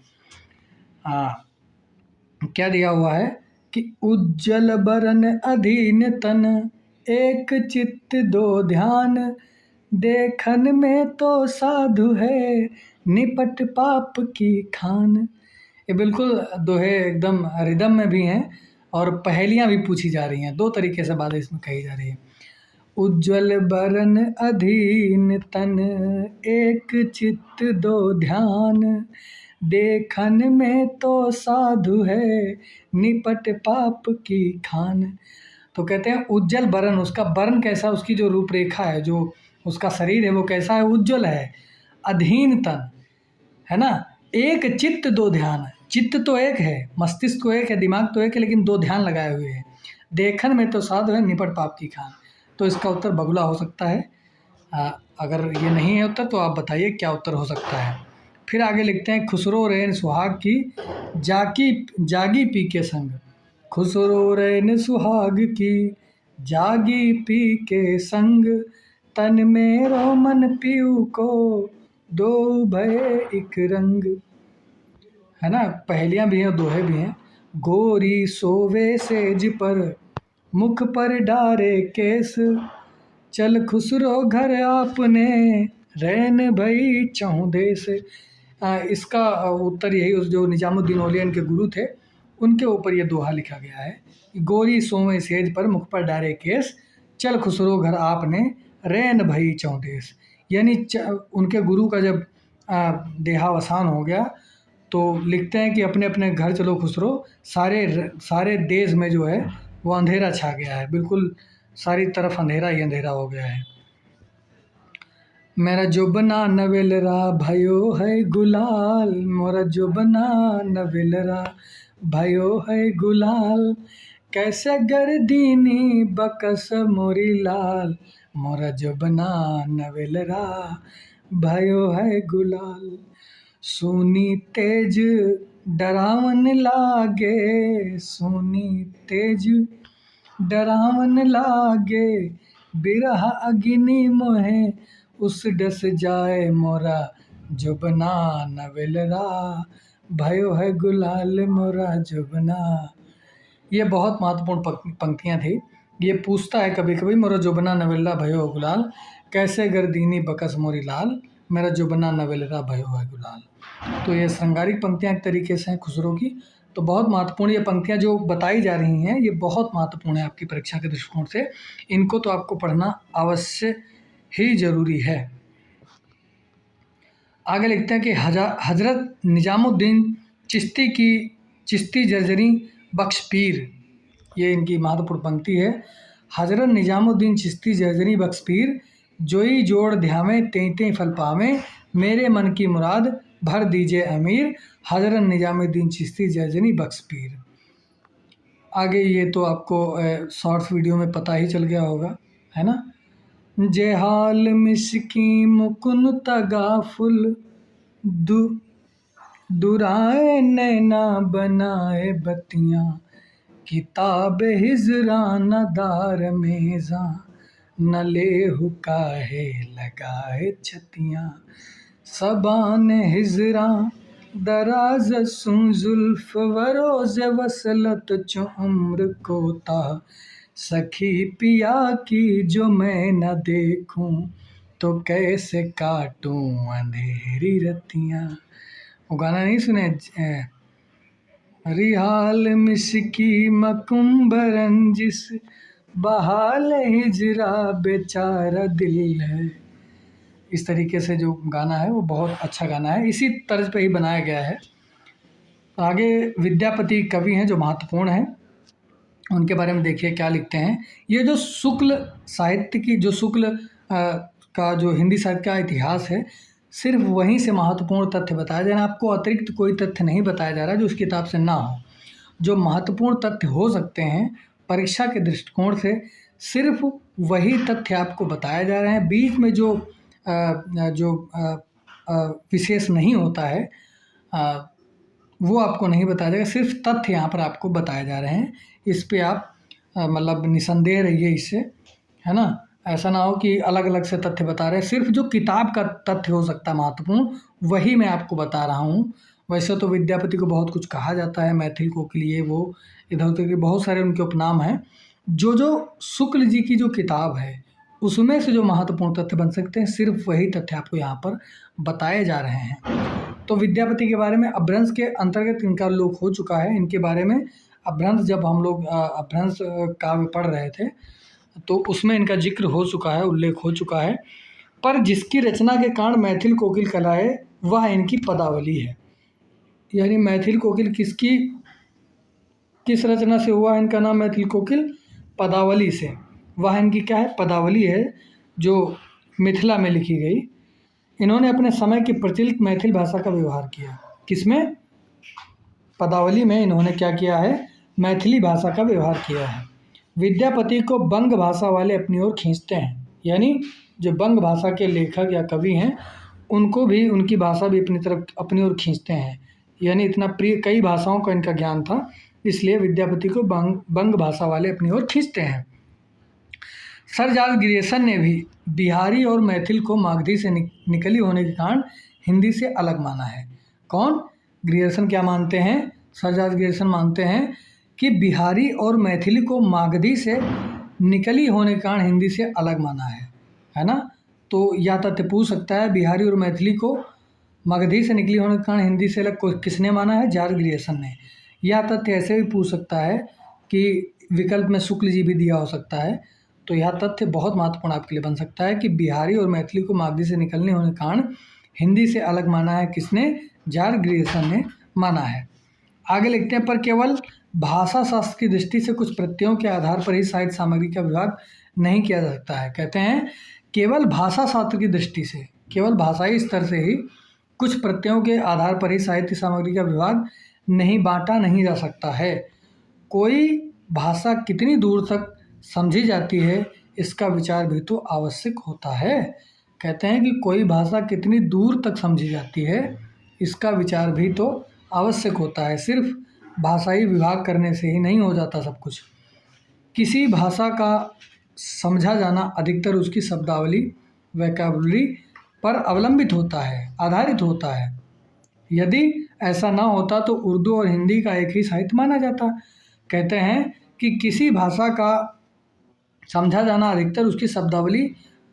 क्या दिया हुआ है कि उज्जवल बरन अधीन तन, एक चित्त दो ध्यान, देखन में तो साधु है, निपट पाप की खान। ये बिल्कुल दोहे एकदम रिदम में भी हैं और पहेलियाँ भी पूछी जा रही हैं। दो तरीके से बातें इसमें कही जा रही है। उज्ज्वल बरन अधीन तन, एक चित्त दो ध्यान, देखन में तो साधु है, निपट पाप की खान। तो कहते हैं उज्जवल बरन, उसका बरन कैसा, उसकी जो रूपरेखा है, जो उसका शरीर है वो कैसा है, उज्जवल है। अधीन तन है ना, एक चित्त दो ध्यान, चित्त तो एक है, मस्तिष्क तो एक है, दिमाग तो एक है, लेकिन दो ध्यान लगाए हुए हैं। देखन में तो साधु है, निपट पाप की खान। तो इसका उत्तर बगुला हो सकता है। अगर ये नहीं है उत्तर तो आप बताइए क्या उत्तर हो सकता है। फिर आगे लिखते हैं खुसरो रैन सुहाग की, जागी पी के संग। खुसरो रैन सुहाग की, जागी पी के संग, तन मेरो मन पीऊ को, दो भय एक रंग। है ना, पहेलियाँ भी हैं दोहे भी हैं। गोरी सोवे सेज पर, मुख पर डारे केस, चल खुसरो घर आपने, रैन भई चहुँ देश। इसका उत्तर यही, उस जो निजामुद्दीन औलिया इनके गुरु थे उनके ऊपर ये दोहा लिखा गया है। गोरी सोवे सेज पर, मुख पर डारे केस, चल खुसरो घर आपने, रैन भई चहुँ देश। यानी उनके गुरु का जब देहावसान हो गया तो लिखते हैं कि अपने अपने घर चलो खुसरो, सारे देश में जो है वो अंधेरा छा गया है, बिल्कुल सारी तरफ अंधेरा ही अंधेरा हो गया है। मेरा जोबना नवेलरा भयो है गुलाल, मोरा जोबना नवेलरा भयो है गुलाल, कैसे गर्दीनी बकस मोरी लाल, मोरा जोबना नवेलरा भयो है गुलाल। सुनी तेज डरावन लागे, सुनी तेज डरावन लागे, बिरह अग्नि मोहे, उस डस जाए मोरा जुबना नवेलरा, भयो है गुलाल मोरा जुबना। ये बहुत महत्वपूर्ण पंक्तियाँ थी। ये पूछता है कभी कभी, मोरा जुबना नवेला भयो है गुलाल, कैसे गर्दीनी बकस मोरी लाल, मेरा जुबना नवेलरा भयो है गुलाल। तो ये श्रृंगारिक पंक्तियाँ एक तरीके से हैं खुसरो की। तो बहुत महत्वपूर्ण ये पंक्तियाँ जो बताई जा रही हैं ये बहुत महत्वपूर्ण है आपकी परीक्षा के दृष्टिकोण से। इनको तो आपको पढ़ना अवश्य ही जरूरी है। आगे लिखते हैं कि हजरत निजामुद्दीन चिश्ती जर्जरी बख्श पीर, ये इनकी महत्वपूर्ण पंक्ति है। हजरत निजामुद्दीन चिश्ती जयजनी बख्श पीर, जोई जोड़ ध्यावे तें फल पावे, मेरे मन की मुराद भर दीजिए अमीर, हजरत निजामुद्दीन चिश्ती जयजनी बख्श पीर। आगे ये तो आपको शॉर्ट्स वीडियो में पता ही चल गया होगा, है ना। जे हाल मिसकी मुकुन तगाफुल, दुराए नैना बनाए बतियाँ, किताब हिजराना दार मेज़ा, न ले हुकाहे लगाए छतियाँ, सबान हिजरा दराज सुन जुल्फ वरोज वसलत चो उम्र कोता, सखी पिया की जो मैं न देखूं, तो कैसे काटूं अंधेरी रतियाँ। वो गाना नहीं सुने, रिहाल मिसकी मकुम्बरन जिस बहाल हिजरा बेचारा दिल है। इस तरीके से जो गाना है वो बहुत अच्छा गाना है, इसी तर्ज पे ही बनाया गया है। आगे विद्यापति कवि हैं जो महत्वपूर्ण हैं, उनके बारे में देखिए क्या लिखते हैं। ये जो शुक्ल साहित्य की का जो हिंदी साहित्य का इतिहास है, सिर्फ वहीं से महत्वपूर्ण तथ्य बताया जा रहा है। आपको अतिरिक्त कोई तथ्य नहीं बताया जा रहा है जो उस किताब से ना हो। जो महत्वपूर्ण तथ्य हो सकते हैं परीक्षा के दृष्टिकोण से, सिर्फ वही तथ्य आपको बताए जा रहे हैं। बीच में जो विशेष नहीं होता है वो आपको नहीं बताया जाएगा, सिर्फ तथ्य यहाँ पर आपको बताए जा रहे हैं। इस पे आप मतलब निसंदेह रहिए इससे, है ना। ऐसा ना हो कि अलग अलग से तथ्य बता रहे हैं, सिर्फ जो किताब का तथ्य हो सकता है महत्वपूर्ण, वही मैं आपको बता रहा हूँ। वैसे तो विद्यापति को बहुत कुछ कहा जाता है, मैथिल कोकिल, ये वो इधर उधर के बहुत सारे उनके उपनाम हैं। जो शुक्ल जी की जो किताब है उसमें से जो महत्वपूर्ण तथ्य बन सकते हैं, सिर्फ वही तथ्य आपको यहाँ पर बताए जा रहे हैं। तो विद्यापति के बारे में अपभ्रंश के अंतर्गत इनका उल्लेख हो चुका है। इनके बारे में अपभ्रंश, जब हम लोग अपभ्रंश काव्य पढ़ रहे थे तो उसमें इनका जिक्र हो चुका है, उल्लेख हो चुका है। पर जिसकी रचना के कारण मैथिल कोकिल कहलाए वह इनकी पदावली है। यानी मैथिल कोकिल किस रचना से हुआ इनका नाम मैथिल कोकिल? पदावली से। वह इनकी क्या है? पदावली है, जो मिथिला में लिखी गई। इन्होंने अपने समय की प्रचलित मैथिल भाषा का व्यवहार किया। किसमें? पदावली में इन्होंने क्या किया है? मैथिली भाषा का व्यवहार किया है। विद्यापति को बंग भाषा वाले अपनी ओर खींचते हैं, यानी जो बंग भाषा के लेखक या कवि हैं उनको भी, उनकी भाषा भी अपनी तरफ अपनी ओर खींचते हैं। यानी इतना प्रिय, कई भाषाओं का इनका ज्ञान था, इसलिए विद्यापति को बंग भाषा वाले अपनी ओर खींचते हैं। सर जॉर्ज ग्रियर्सन ने भी बिहारी और मैथिल को मागधी से निकली होने के कारण हिंदी से अलग माना है। कौन? ग्रियर्सन क्या मानते हैं? सर जॉर्ज ग्रियर्सन मानते हैं कि बिहारी और मैथिली को मागधी से निकली होने के कारण हिंदी से अलग माना है ना। तो यह तथ्य पूछ सकता है, बिहारी और मैथिली को मगधी से निकली होने के कारण हिंदी से अलग किसने माना है? जॉर्ज ग्रियर्सन ने। यह तथ्य ऐसे भी पूछ सकता है कि विकल्प में शुक्ल जी भी दिया हो सकता है। तो यह तथ्य बहुत महत्वपूर्ण आपके लिए बन सकता है कि बिहारी और मैथिली को मागधी से निकलने होने के कारण हिंदी से अलग माना है किसने? जॉर्ज ग्रियर्सन ने माना है। आगे लिखते हैं, पर केवल भाषा शास्त्र की दृष्टि से कुछ प्रत्ययों के आधार पर ही साहित्य सामग्री का विभाग नहीं किया जा सकता है। कहते हैं केवल भाषा शास्त्र की दृष्टि से, केवल भाषाई स्तर से ही कुछ प्रत्ययों के आधार पर ही साहित्य सामग्री का विभाग बांटा नहीं जा सकता है। कोई भाषा कितनी दूर तक समझी जाती है इसका विचार भी तो आवश्यक होता है। कहते हैं कि कोई भाषा कितनी दूर तक समझी जाती है इसका विचार भी तो आवश्यक होता है। सिर्फ भाषाई विभाग करने से ही नहीं हो जाता सब कुछ। किसी भाषा का समझा जाना अधिकतर उसकी शब्दावली, वोकैबुलरी पर अवलंबित होता है, आधारित होता है। यदि ऐसा ना होता तो उर्दू और हिंदी का एक ही साहित्य माना जाता। कहते हैं कि किसी भाषा का समझा जाना अधिकतर उसकी शब्दावली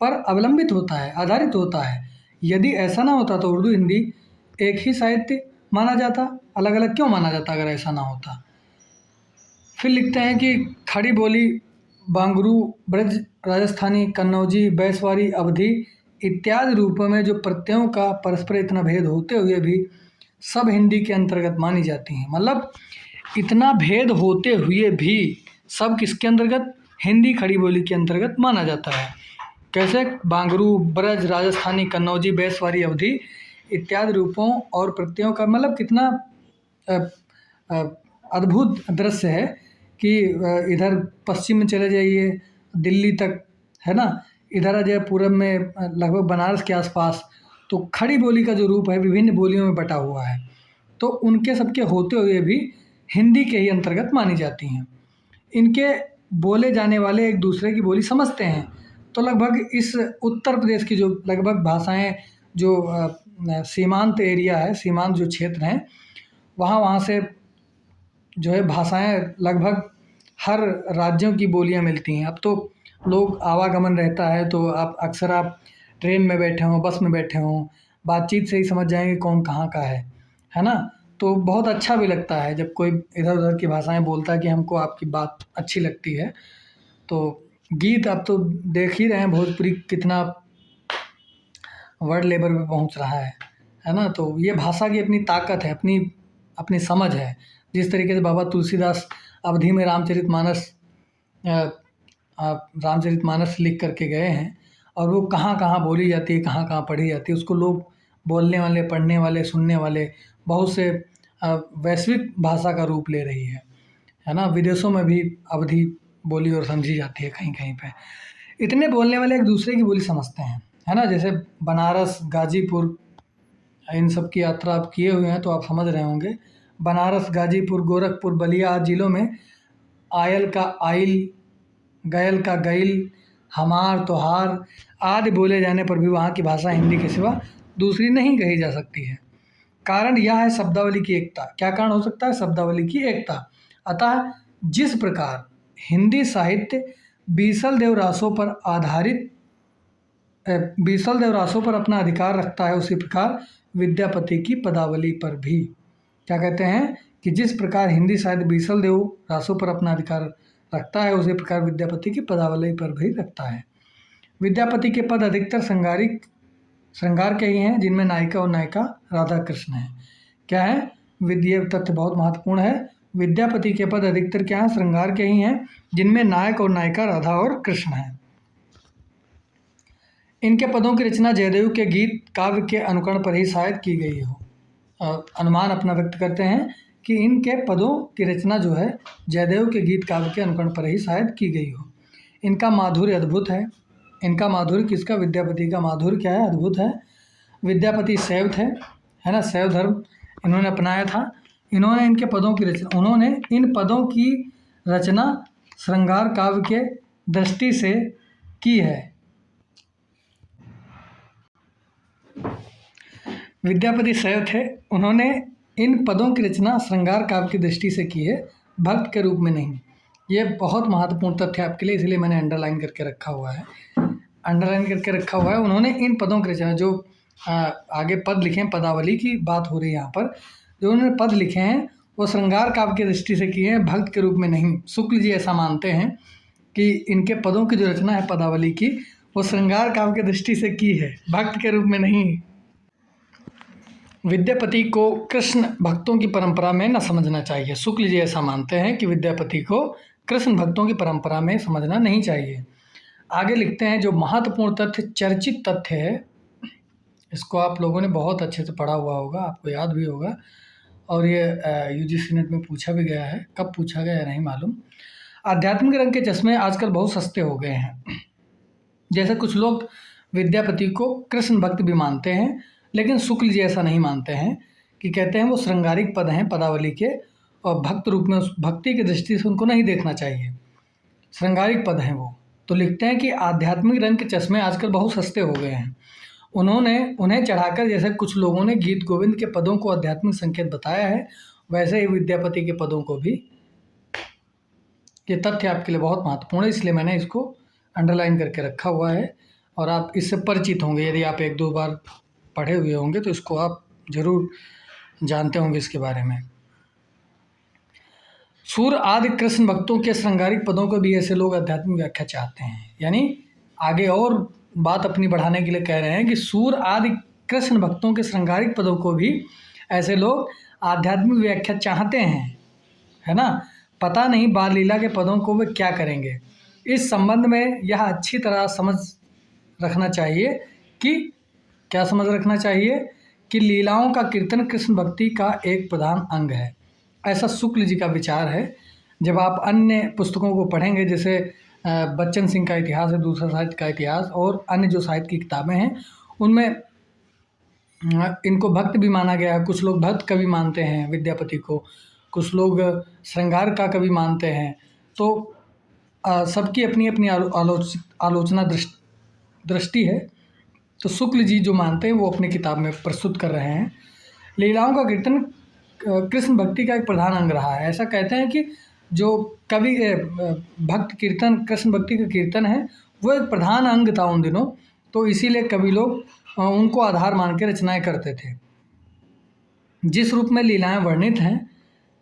पर अवलंबित होता है, आधारित होता है। यदि ऐसा ना होता तो उर्दू हिंदी एक ही साहित्य माना जाता। अलग अलग क्यों माना जाता अगर ऐसा ना होता? फिर लिखते हैं कि खड़ी बोली, बांगरू, ब्रज, राजस्थानी, कन्नौजी, बैसवारी, अवधी इत्यादि रूपों में जो प्रत्ययों का परस्पर इतना भेद होते हुए भी सब हिंदी के अंतर्गत मानी जाती हैं। मतलब इतना भेद होते हुए भी सब किसके अंतर्गत, हिंदी खड़ी बोली के अंतर्गत माना जाता है। कैसे, बांगरू, ब्रज, राजस्थानी, कन्नौजी, बैसवारी, अवधी इत्यादि रूपों और प्रत्ययों का मतलब कितना अ, अ, अद्भुत दृश्य है कि इधर पश्चिम में चले जाइए दिल्ली तक, है ना, इधर आ जाए पूरब में लगभग बनारस के आसपास, तो खड़ी बोली का जो रूप है विभिन्न बोलियों में बटा हुआ है। तो उनके सबके होते हुए भी हिंदी के ही अंतर्गत मानी जाती हैं। इनके बोले जाने वाले एक दूसरे की बोली समझते हैं। तो लगभग इस उत्तर प्रदेश की जो लगभग भाषाएं जो सीमांत एरिया है, सीमांत जो क्षेत्र हैं, वहाँ से जो है भाषाएं लगभग हर राज्यों की बोलियां मिलती हैं। अब तो लोग आवागमन रहता है, तो आप ट्रेन में बैठे हों, बस में बैठे हों, बातचीत से ही समझ जाएंगे कौन कहाँ का है ना। तो बहुत अच्छा भी लगता है जब कोई इधर उधर की भाषाएं बोलता है कि हमको आपकी बात अच्छी लगती है। तो गीत अब तो देख ही रहे हैं भोजपुरी कितना वर्ल्ड लेवल पे पहुंच रहा है ना। तो ये भाषा की अपनी ताकत है, अपनी अपनी समझ है। जिस तरीके से बाबा तुलसीदास अवधि में रामचरितमानस लिख करके गए हैं, और वो कहाँ कहाँ बोली जाती है, कहाँ कहाँ पढ़ी जाती है, उसको लोग बोलने वाले, पढ़ने वाले, सुनने वाले बहुत से वैश्विक भाषा का रूप ले रही है ना। विदेशों में भी अवधि बोली और समझी जाती है कहीं कहीं पे। इतने बोलने वाले एक दूसरे की बोली समझते हैं, है ना। जैसे बनारस, गाजीपुर, इन सब की यात्रा आप किए हुए हैं तो आप समझ रहे होंगे। बनारस, गाजीपुर, गोरखपुर, बलिया आदि जिलों में आयल का आइल, गयल का गइल, हमार, तोहार आदि बोले जाने पर भी वहाँ की भाषा हिंदी के सिवा दूसरी नहीं कही जा सकती है। कारण यह है शब्दावली की एकता। क्या कारण हो सकता है? शब्दावली की एकता। अतः जिस प्रकार हिंदी साहित्य बीसल देव रासों पर अपना अधिकार रखता है, उसी प्रकार विद्यापति की पदावली पर भी। क्या कहते हैं कि जिस प्रकार हिंदी साहित्य बीसल देव रासों पर अपना अधिकार रखता है, उसी प्रकार विद्यापति की पदावली पर भी रखता है। विद्यापति के पद अधिकतर श्रृंगार के ही हैं, जिनमें नायिका और नायिका राधा कृष्ण हैं। क्या है? ये तथ्य बहुत महत्वपूर्ण है। विद्यापति के पद अधिकतर क्या है? श्रृंगार के ही हैं, जिनमें नायक और नायिका राधा और कृष्ण हैं। इनके पदों की रचना जयदेव के गीत काव्य के अनुकरण पर ही शायद की गई हो। अनुमान अपना व्यक्त करते हैं कि इनके पदों की रचना जो है जयदेव के गीत काव्य के अनुकरण पर ही शायद की गई हो। इनका माधुर्य अद्भुत है। इनका माधुर्य किसका? विद्यापति का माधुर्य क्या है? अद्भुत है। विद्यापति शैव थे, है ना, शैव धर्म इन्होंने अपनाया था। उन्होंने इन पदों की रचना श्रृंगार काव्य के दृष्टि से की है। विद्यापति शैव थे, उन्होंने इन पदों की रचना श्रृंगार काव्य की दृष्टि से की है, भक्त के रूप में नहीं। ये बहुत महत्वपूर्ण तथ्य आपके लिए, इसलिए मैंने अंडरलाइन करके रखा हुआ है। उन्होंने इन पदों की रचना, जो आगे पद लिखे हैं, पदावली की बात हो रही है यहाँ पर, जो उन्होंने पद लिखे हैं वो श्रृंगार काव्य की दृष्टि से किए हैं, भक्त के रूप में नहीं। शुक्ल जी ऐसा मानते हैं कि इनके पदों की जो रचना है पदावली की, वो श्रृंगार काव्य की दृष्टि से की है, भक्त के रूप में नहीं। विद्यापति को कृष्ण भक्तों की परंपरा में न समझना चाहिए। शुक्ल जी ऐसा मानते हैं कि विद्यापति को कृष्ण भक्तों की परंपरा में समझना नहीं चाहिए। आगे लिखते हैं, जो महत्वपूर्ण तथ्य, चर्चित तथ्य है, इसको आप लोगों ने बहुत अच्छे से पढ़ा हुआ होगा, आपको याद भी होगा, और ये यूजीसी नेट में पूछा भी गया है। कब पूछा गया है नहीं मालूम। आध्यात्मिक रंग के चश्मे आजकल बहुत सस्ते हो गए हैं। जैसे कुछ लोग विद्यापति को कृष्ण भक्त भी मानते हैं, लेकिन शुक्ल जी ऐसा नहीं मानते हैं, कि कहते हैं वो श्रृंगारिक पद हैं पदावली के, और भक्त रूप में उस भक्ति की दृष्टि से उनको नहीं देखना चाहिए, श्रृंगारिक पद हैं वो। तो लिखते हैं कि आध्यात्मिक रंग के चश्मे आजकल बहुत सस्ते हो गए हैं। उन्हें चढ़ाकर जैसे कुछ लोगों ने गीत गोविंद के पदों को आध्यात्मिक संकेत बताया है, वैसे ही विद्यापति के पदों को भी। ये तथ्य आपके लिए बहुत महत्वपूर्ण है, इसलिए मैंने इसको अंडरलाइन करके रखा हुआ है, और आप इससे परिचित होंगे। यदि आप 1-2 बार पढ़े हुए होंगे तो इसको आप जरूर जानते होंगे इसके बारे में। सूर आदि कृष्ण भक्तों के श्रृंगारिक पदों को भी ऐसे लोग आध्यात्मिक व्याख्या चाहते हैं। यानी आगे और बात अपनी बढ़ाने के लिए कह रहे हैं कि सूर आदि कृष्ण भक्तों के श्रृंगारिक पदों को भी ऐसे लोग आध्यात्मिक व्याख्या चाहते हैं। है ना। पता नहीं बाल लीला के पदों को वे क्या करेंगे। इस संबंध में यह अच्छी तरह समझ रखना चाहिए कि क्या समझ रखना चाहिए कि लीलाओं का कीर्तन कृष्ण भक्ति का एक प्रधान अंग है। ऐसा शुक्ल जी का विचार है। जब आप अन्य पुस्तकों को पढ़ेंगे, जैसे बच्चन सिंह का इतिहास है, दूसरा साहित्य का इतिहास और अन्य जो साहित्य की किताबें हैं, उनमें इनको भक्त भी माना गया है। कुछ लोग भक्त कवि मानते हैं विद्यापति को, कुछ लोग श्रृंगार का कवि मानते हैं। तो सबकी अपनी अपनी आलोचना दृष्टि है। तो शुक्ल जी जो मानते हैं वो अपनी किताब में प्रस्तुत कर रहे हैं। लीलाओं का कीर्तन कृष्ण भक्ति का एक प्रधान अंग रहा है। ऐसा कहते हैं कि जो कवि भक्त कीर्तन कृष्ण भक्ति का कीर्तन है वो एक प्रधान अंग था उन दिनों। तो इसीलिए कवि लोग उनको आधार मान के रचनाएं करते थे। जिस रूप में लीलाएं वर्णित हैं,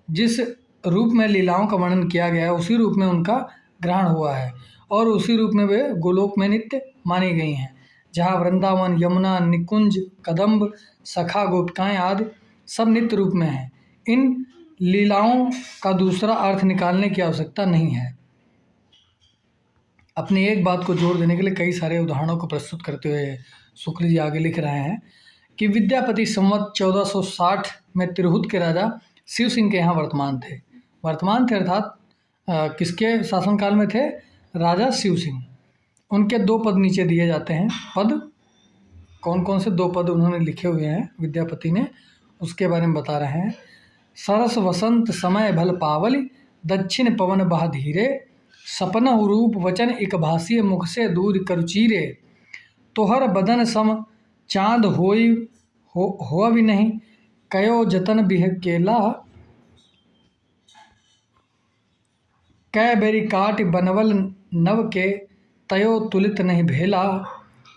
जिस रूप में लीलाओं का वर्णन किया गया है, उसी रूप में उनका ग्रहण हुआ है और उसी रूप में वे गोलोक में नित्य मानी गई हैं। जहाँ वृंदावन, यमुना, निकुंज, कदम्ब, सखा, गोपिकाएँ आदि सब नित्य रूप में हैं। इन लीलाओं का दूसरा अर्थ निकालने की आवश्यकता नहीं है। अपनी एक बात को जोड़ देने के लिए कई सारे उदाहरणों को प्रस्तुत करते हुए शुक्ल जी आगे लिख रहे हैं कि विद्यापति संवत 1460 में तिरहुत के राजा शिव सिंह के यहाँ वर्तमान थे अर्थात किसके शासनकाल में थे? राजा शिव सिंह। उनके 2 पद नीचे दिए जाते हैं। पद कौन कौन से 2 पद उन्होंने लिखे हुए हैं विद्यापति ने, उसके बारे में बता रहे हैं। सरस वसंत समय भल पावली, दक्षिण पवन बह धीरे, सपना रूप वचन एक भाषी मुख से दूर करुचीरे, तोहर बदन सम चाँद होआ भी नहीं, कयो जतन बिह केला, कै बेरी काट बनवल नव के, तयो तुलित नहीं भेला,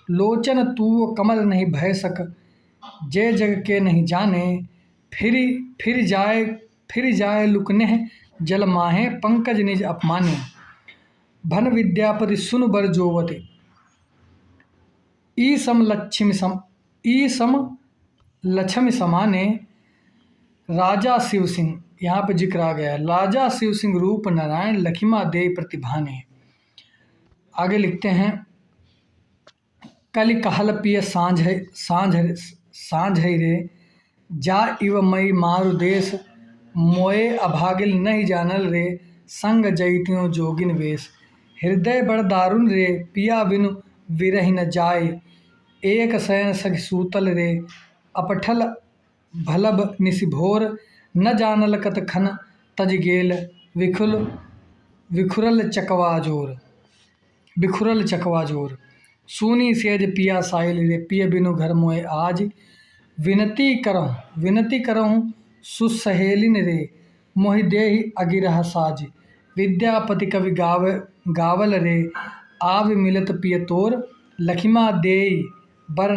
लोचन तू कमल नहीं भय सक, जे जग के नहीं जाने, फिर जाए लुकने जल माहे, पंकज निज अपमाने, भन विद्यापति सुन बर जोवते, ई सम लक्ष्मी समाने, राजा शिव सिंह। यहाँ पे जिक्र आ गया है, राजा शिव सिंह रूप नारायण, लखिमा दे प्रतिभाने। आगे लिखते हैं, कलि कहल पिय सांझ है रे, जा इव मई मारु देश, मोए अभागिल नहीं जानल रे, संग जैत्यों जोगिन वेश, हृदय बड़ दारुण रे, पिया बिनु विरहि न जाय, एक शयन सखि सूतल रे, अपठल भलब निशिभोर, न जानल कत खन तज गेल, बिखुरल चकवा जोर, सूनी सेज पिया साइल रे, पिय बिनु घर मोए आज, विनती करहूँ सुसहेलिन रे, मोहि देहि अगिरह साज, विद्यापति कवि गावल रे, आव मिलत पिय तोर, लखिमा देई बर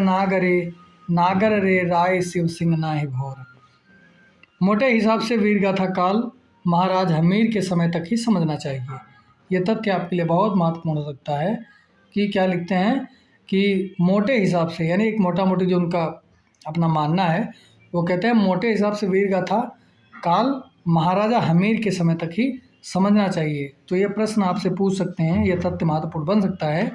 नागर रे, राय शिव सिंह नाहि भोर। मोटे हिसाब से वीरगाथा काल महाराज हमीर के समय तक ही समझना चाहिए। यह तथ्य आपके लिए बहुत महत्वपूर्ण हो सकता है कि क्या लिखते हैं कि मोटे हिसाब से, यानी एक मोटा मोटी जो उनका अपना मानना है, वो कहते हैं मोटे हिसाब से वीरगाथा काल महाराजा हमीर के समय तक ही समझना चाहिए। तो ये प्रश्न आपसे पूछ सकते हैं, यह तथ्य महत्वपूर्ण बन सकता है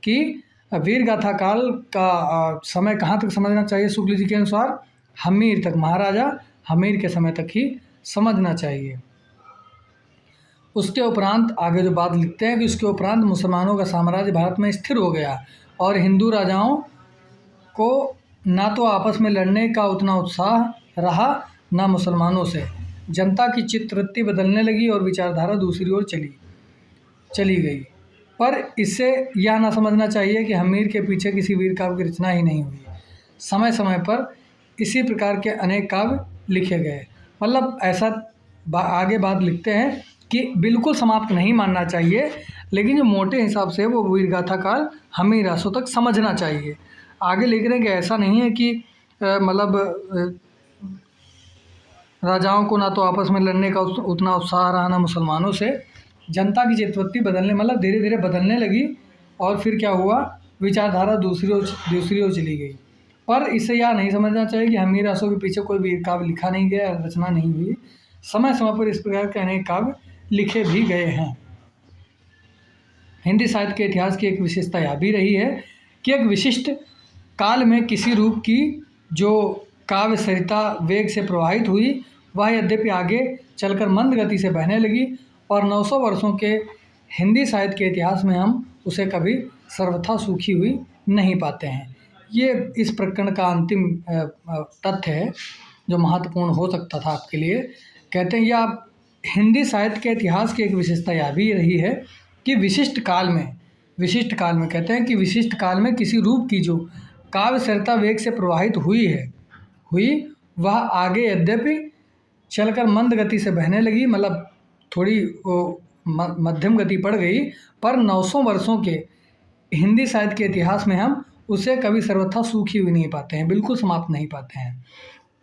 कि वीरगाथा काल का समय कहाँ तक समझना चाहिए। शुक्ल जी के अनुसार हमीर तक, महाराजा हमीर के समय तक ही समझना चाहिए। उसके उपरांत आगे जो बात लिखते हैं कि उसके उपरांत मुसलमानों का साम्राज्य भारत में स्थिर हो गया और हिंदू राजाओं को ना तो आपस में लड़ने का उतना उत्साह रहा, ना मुसलमानों से। जनता की चित्तवृत्ति बदलने लगी और विचारधारा दूसरी ओर चली गई। पर इससे यह ना समझना चाहिए कि हमीर के पीछे किसी वीर काव्य की रचना ही नहीं हुई। समय समय पर इसी प्रकार के अनेक काव्य लिखे गए। मतलब ऐसा आगे बात लिखते हैं कि बिल्कुल समाप्त नहीं मानना चाहिए, लेकिन जो मोटे हिसाब से वो वीरगाथा काल हमीर रासों तक समझना चाहिए। आगे लिख रहे हैं कि ऐसा नहीं है कि मतलब राजाओं को ना तो आपस में लड़ने का उतना उत्साह रहा, ना मुसलमानों से। जनता की चित्तवृत्ति बदलने, मतलब धीरे धीरे बदलने लगी और फिर क्या हुआ, विचारधारा दूसरी ओर चली गई। पर इससे यह नहीं समझना चाहिए कि हमीर रासों के पीछे कोई वीर काव्य लिखा नहीं गया, रचना नहीं हुई। समय समय पर इस प्रकार के अनेक काव्य लिखे भी गए हैं। हिंदी साहित्य के इतिहास की एक विशेषता यह भी रही है कि एक विशिष्ट काल में किसी रूप की जो काव्य सरिता वेग से प्रवाहित हुई, वह यद्यपि आगे चलकर मंद गति से बहने लगी और 900 वर्षों के हिंदी साहित्य के इतिहास में हम उसे कभी सर्वथा सूखी हुई नहीं पाते हैं। ये इस प्रकरण का अंतिम तथ्य है जो महत्वपूर्ण हो सकता था आपके लिए। कहते हैं या हिंदी साहित्य के इतिहास की एक विशेषता यह भी रही है कि विशिष्ट काल में कहते हैं कि विशिष्ट काल में किसी रूप की जो काव्य सरिता वेग से प्रवाहित हुई वह आगे यद्यपि चलकर मंद गति से बहने लगी, मतलब थोड़ी मध्यम गति पड़ गई, पर 900 वर्षों के हिंदी साहित्य के इतिहास में हम उसे कभी सर्वथा सूखी हुई नहीं पाते हैं, बिल्कुल समाप्त नहीं पाते हैं।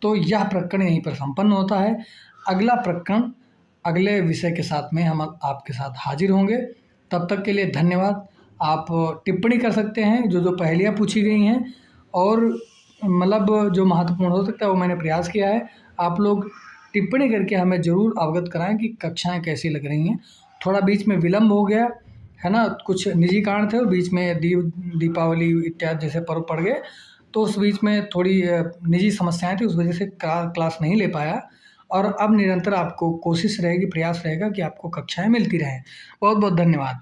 तो यह प्रकरण यहीं पर संपन्न होता है। अगला प्रकरण अगले विषय के साथ में हम आपके साथ हाजिर होंगे। तब तक के लिए धन्यवाद। आप टिप्पणी कर सकते हैं जो पहेलियाँ पूछी गई हैं, और मतलब जो महत्वपूर्ण हो सकता है वो मैंने प्रयास किया है। आप लोग टिप्पणी करके हमें ज़रूर अवगत कराएं कि कक्षाएं कैसी लग रही हैं। थोड़ा बीच में विलम्ब हो गया है ना, कुछ निजी कारण थे और बीच में दीपावली इत्यादि जैसे पर्व पड़ गए, तो उस बीच में थोड़ी निजी समस्याएं थी, उस वजह से क्लास नहीं ले पाया। और अब निरंतर आपको कोशिश रहेगी, प्रयास रहेगा कि आपको कक्षाएं मिलती रहें। बहुत बहुत धन्यवाद।